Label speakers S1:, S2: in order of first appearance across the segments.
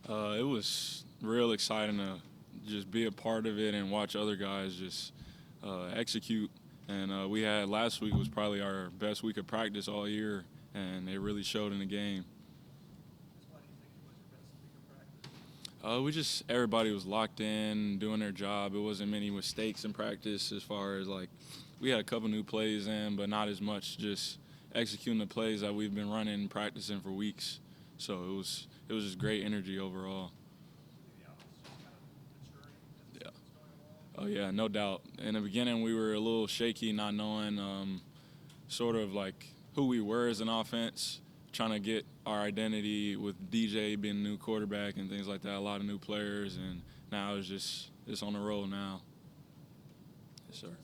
S1: It was real exciting to just be a part of it and watch other guys just execute. And we had last week was probably our best week of practice all year, and it really showed in the game.
S2: Why do you think it was your best week of practice?
S1: We just everybody was locked in, doing their job. It wasn't many mistakes in practice as far as like we had a couple new plays in, but not as much. Just executing the plays that we've been running and practicing for weeks. So it was just great energy overall.
S2: Maybe the offense just kind of maturing as the
S1: Yeah.
S2: season's going along.
S1: Oh yeah, no doubt. In the beginning, we were a little shaky, not knowing sort of like who we were as an offense, trying to get our identity with DJ being a new quarterback and things like that. A lot of new players, and now it's on the roll now. Yes, sir.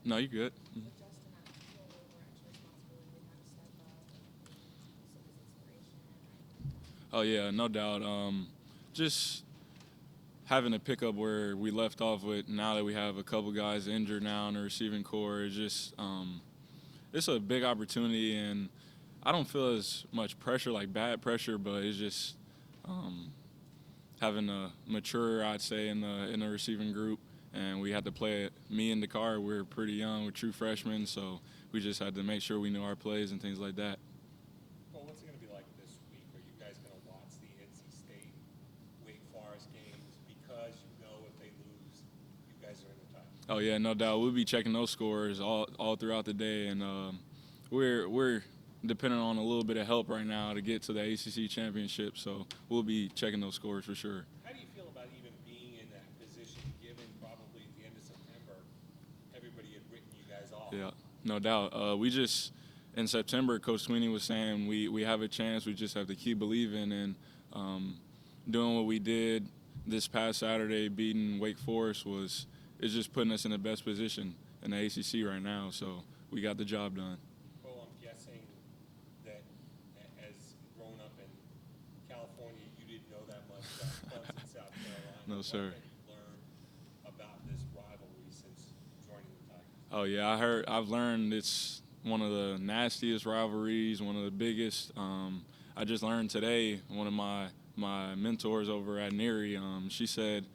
S1: No, you're good. Mhm. Oh yeah, no doubt. Just having to pick up where we left off with now that we have a couple guys injured now in the receiving core is just it's a big opportunity, and I don't feel as much pressure like bad pressure, but it's just um, having to mature, I'd say, in the receiving group, and we had to play it. Me and Dakar, we're pretty young, we're true freshmen, so we just had to make sure we knew our plays and things like that.
S3: Well, what's it going to be like this week? Are you guys going to watch the NC State Wake Forest games because you know if they lose, you guys are in the title?
S1: Oh yeah, no doubt. We'll be checking those scores all throughout the day, and we're depending on a little bit of help right now to get to the ACC championship. So we'll be checking those scores for sure.
S3: How do you feel about even being in that position, given probably at the end of September, everybody had written you guys off?
S1: Yeah, no doubt. We just in September, Coach Sweeney was saying we have a chance. We just have to keep believing and um, doing what we did this past Saturday, beating Wake Forest was is just putting us in the best position in the ACC right now. So we got the job done.
S3: Well, I'm guessing that as grown up in California, you didn't know that much about Clemson, South Carolina.
S1: No, sir.
S3: What have you learned about this rivalry since joining the Tigers?
S1: Oh yeah, I've learned it's one of the nastiest rivalries, one of the biggest. I just learned today one of my mentors over at Neary. She said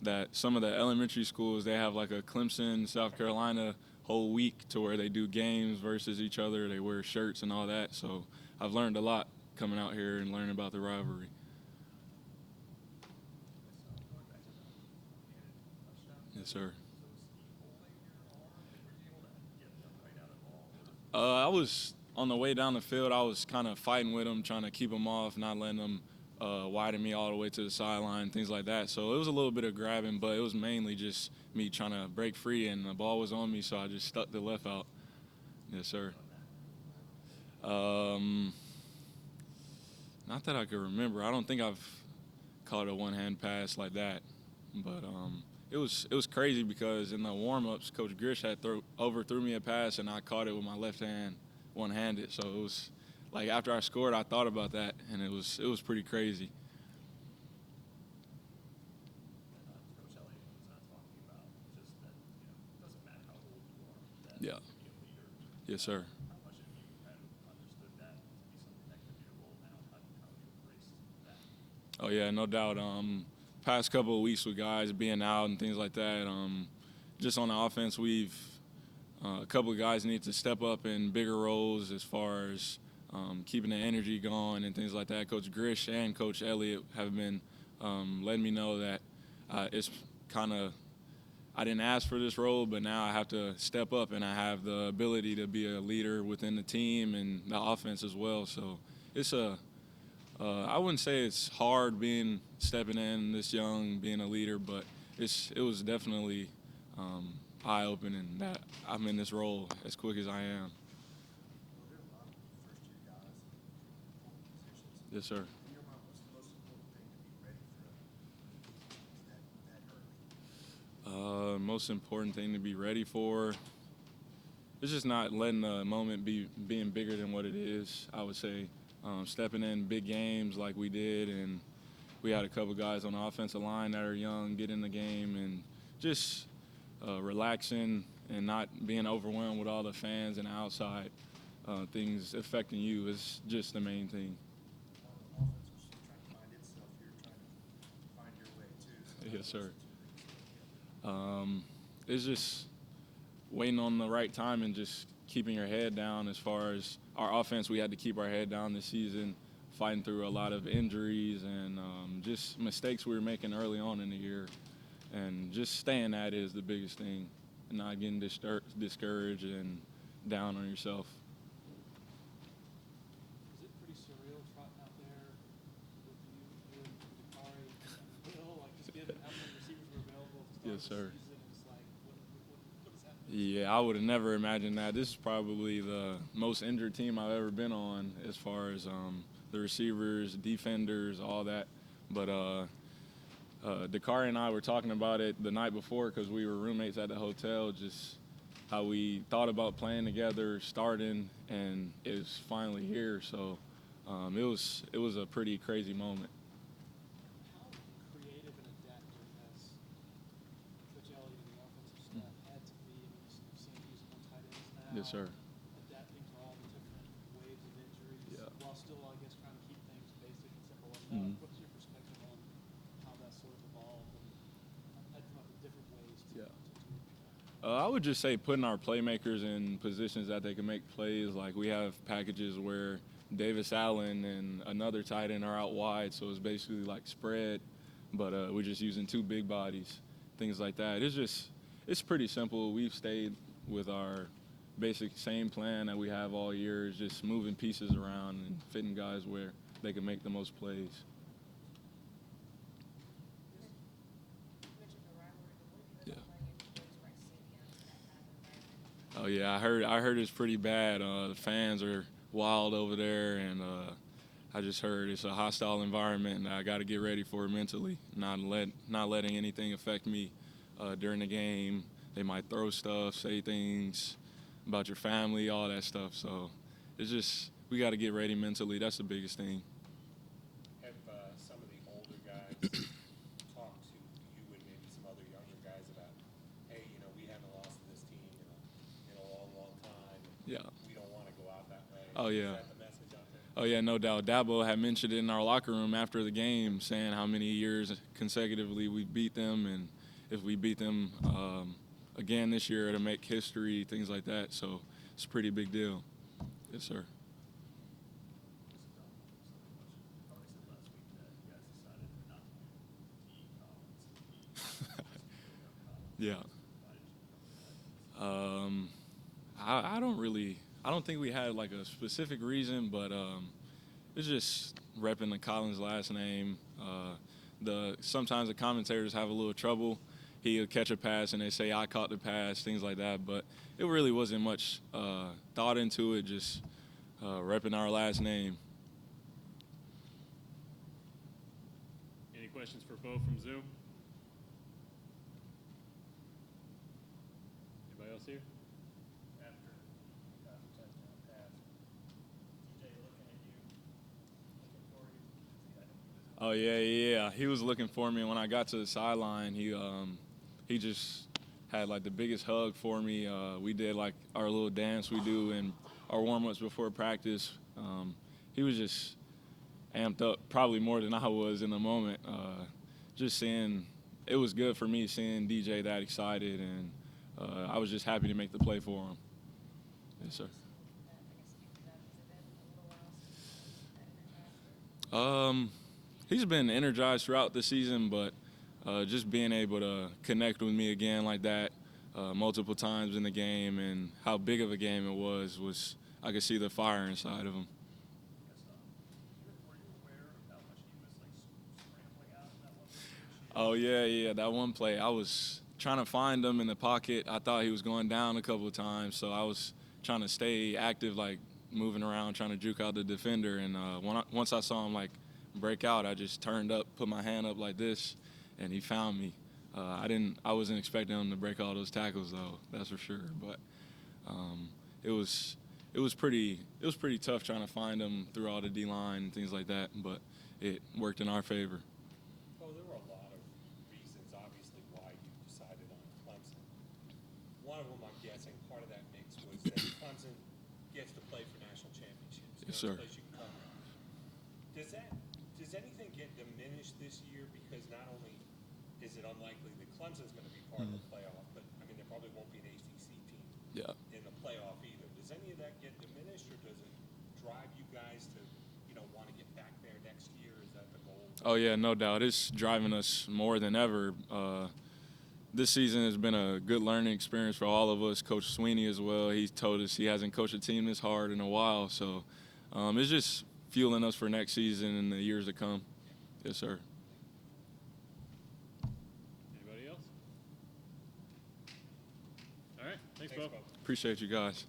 S1: that some of the elementary schools they have like a Clemson, South Carolina whole week to where they do games versus each other. They wear shirts and all that. So I've learned a lot coming out here and learning about the rivalry.
S2: Going back to the touchdown,
S1: Yes, sir.
S2: so was he holding your arm? Like, were you able to get the right out of the ball?
S1: I was on the way down the field. I was kind of fighting with him, trying to keep him off, not letting him widen me all the way to the sideline, things like that. So it was a little bit of grabbing, but it was mainly just me trying to break free, and the ball was on me, so I just stuck the left out. Yes, sir. Um, Not that I could remember. I don't think I've caught a one-hand pass like that, but it was crazy because in the warm-ups, Coach Grish had overthrew me a pass, and I caught it with my left hand, one-handed. So it was like after I scored, I thought about that, and it was pretty crazy.
S2: Coach Elliott was not talking about just that, it doesn't matter how old you are, that
S1: Yeah.
S2: to be a leader.
S1: Yes, sir.
S2: How much have you kind of understood that to be something that could be your role now? How have you embraced that?
S1: Oh yeah, no doubt. Past couple of weeks with guys being out and things like that. Just on the offense, we've a couple of guys need to step up in bigger roles as far as keeping the energy going and things like that. Coach Grish and Coach Elliott have been letting me know that it's kind of I didn't ask for this role, but now I have to step up and I have the ability to be a leader within the team and the offense as well. So it's I wouldn't say it's hard being stepping in this young, being a leader, but it was definitely eye opening that I'm in this role as quick as I am.
S4: Well, there are a lot of first-year guys in important positions.
S1: Yes, sir.
S4: In your mind, what's the most important thing to be ready for that early?
S1: Most important thing to be ready for is just not letting the moment be being bigger than what it is. I would say stepping in big games like we did, and we had a couple guys on the offensive line that are young, get in the game, and just relaxing and not being overwhelmed with all the fans and outside things affecting you is just the main thing.
S4: While the offense was trying to find itself, you're trying to
S1: Yes, sir. It's just waiting on the right time and just keeping your head down. As far as our offense, we had to keep our head down this season, fighting through a lot of injuries and just mistakes we were making early on in the year. And just staying at it is the biggest thing, and not getting discouraged and down on yourself.
S2: Is it pretty surreal trotting out there with you and Dakari and Will, like just given how many receivers were available at the
S1: Yes,
S2: start
S1: sir.
S2: of the season? It's like, what is happening?
S1: Yeah, I would have never imagined that. This is probably the most injured team I've ever been on as far as the receivers, defenders, all that. But Dakari and I were talking about it the night before because we were roommates at the hotel, just how we thought about playing together, starting, and it was finally here. So it was a pretty crazy moment.
S2: How creative and adaptive has Coach Elliott and the offensive staff had to be? I mean, you've seen him use more tight ends now.
S1: Yes, sir.
S2: Adapting to all the different waves of injuries,
S1: Yeah.
S2: while still, I guess, trying to keep things basic and simple enough.
S1: Mhm.
S2: What's your perspective on how that sort of evolved and had come up with different ways to
S1: Yeah.
S2: do it?
S1: I would just say putting our playmakers in positions that they can make plays. Like we have packages where Davis Allen and another tight end are out wide, so it's basically like spread, but we're just using two big bodies, things like that. It's pretty simple. We've stayed with our basic same plan that we have all year, is just moving pieces around and fitting guys where they can make the most plays.
S5: You mentioned the rivalry, but what have you heard about playing in Detroit's Rice Stadium, that kind of environment?
S1: Oh yeah, I heard it's pretty bad. The fans are wild over there, and I just heard it's a hostile environment, and I got to get ready for it mentally. Not letting anything affect me during the game. They might throw stuff, say things about your family, all that stuff. So it's just we got to get ready mentally. That's the biggest thing.
S3: Have some of the older guys talked to you and maybe some other younger guys about, hey, we haven't lost to this team in a long, long time. And
S1: Yeah.
S3: we don't want to go out that way.
S1: Oh, yeah.
S3: Is that the message out there?
S1: Oh, yeah, no doubt. Dabo had mentioned it in our locker room after the game, saying how many years consecutively we beat them, and if we beat them again this year, it'll make history, things like that. So it's a pretty big deal. Yes, sir. Yeah. I don't think we had like a specific reason, but it's just repping the Collins last name. Sometimes the commentators have a little trouble. He'll catch a pass and they say I caught the pass, things like that. But it really wasn't much thought into it, just repping our last name.
S6: Any questions for Beau from Zoom? Anybody else here?
S2: After touchdown pass, DJ looking at you, looking for you.
S1: Oh yeah. He was looking for me when I got to the sideline. He just had like the biggest hug for me. We did like our little dance we do in our warm-ups before practice. He was just amped up, probably more than I was in the moment. Just seeing, it was good for me seeing DJ that excited, and I was just happy to make the play for him. Yes, sir. He's been energized throughout the season, but just being able to connect with me again like that multiple times in the game, and how big of a game it was I could see the fire inside of him.
S2: Were you aware of how much he was scrambling out in that one situation?
S1: Oh yeah, that one play, I was trying to find him in the pocket. I thought he was going down a couple of times, so I was trying to stay active, like moving around, trying to juke out the defender. And once I saw him like break out, I just turned up, put my hand up like this, and he found me. I wasn't expecting him to break all those tackles though, that's for sure. But it was pretty tough trying to find him through all the D-line and things like that. But it worked in our favor.
S3: Oh, there were a lot of reasons, obviously, why you decided on Clemson. One of them, I'm guessing, part of that mix was that Clemson gets to play for national championships.
S1: Yes,
S3: It's
S1: sir.
S3: a place you can come. Does anything get diminished this year because not only is it unlikely that Clemson's going to be part of the playoff? But I mean, there probably won't be an ACC team
S1: Yeah.
S3: in the playoff either. Does any of that get diminished, or does it drive you guys to, want to get back there next year? Is that the goal?
S1: Oh yeah, no doubt. It's driving us more than ever. This season has been a good learning experience for all of us. Coach Sweeney as well. He told us he hasn't coached a team this hard in a while. So it's just fueling us for next season and the years to come. Yes, sir.
S6: Anybody else? All right. Thanks, Bo.
S3: Bo.
S1: Appreciate you guys.